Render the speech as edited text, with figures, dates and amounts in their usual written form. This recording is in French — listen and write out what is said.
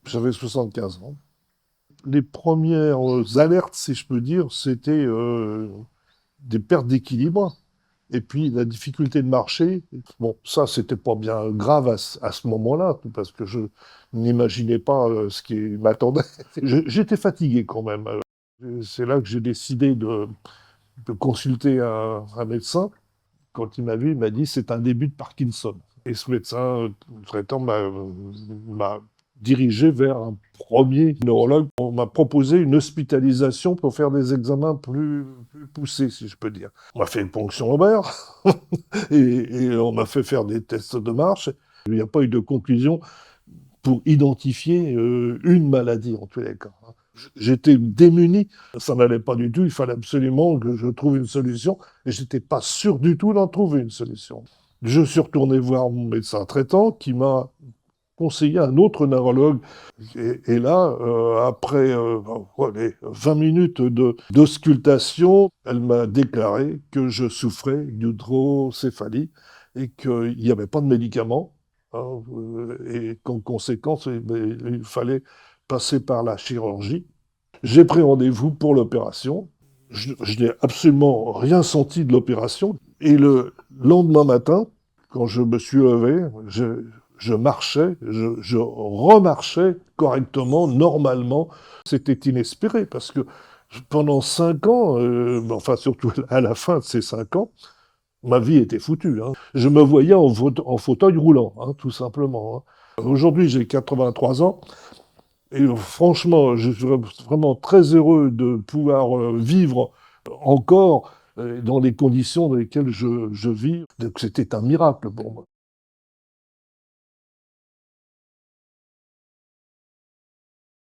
J'avais 75 ans. Les premières alertes, si je peux dire, c'était des pertes d'équilibre. Et puis la difficulté de marcher. Bon, ça, c'était pas bien grave à ce moment-là, parce que je n'imaginais pas ce qui m'attendait. J'étais fatigué quand même. C'est là que j'ai décidé de consulter un médecin. Quand il m'a vu, il m'a dit c'est un début de Parkinson. Et ce médecin traitant m'a dirigé vers un premier neurologue. On m'a proposé une hospitalisation pour faire des examens plus poussés, si je peux dire. On m'a fait une ponction lombaire et on m'a fait faire des tests de marche. Il n'y a pas eu de conclusion pour identifier une maladie en tous les cas. J'étais démuni, ça n'allait pas du tout, il fallait absolument que je trouve une solution, et je n'étais pas sûr du tout d'en trouver une solution. Je suis retourné voir mon médecin traitant qui m'a conseillé un autre neurologue. Et là, après allez, 20 minutes d'auscultation, elle m'a déclaré que je souffrais d'hydrocéphalie et qu'il n'y avait pas de médicaments. Hein, et qu'en conséquence, il fallait passer par la chirurgie. J'ai pris rendez-vous pour l'opération. Je n'ai absolument rien senti de l'opération. Et le lendemain matin, quand je me suis levé, je marchais, je remarchais correctement, normalement. C'était inespéré parce que pendant 5 ans, enfin surtout à la fin de ces 5 ans, ma vie était foutue. Hein. Je me voyais en fauteuil roulant, hein, tout simplement. Hein. Aujourd'hui, j'ai 83 ans. Et franchement, je suis vraiment très heureux de pouvoir vivre encore dans les conditions dans lesquelles je vis. Donc c'était un miracle pour moi.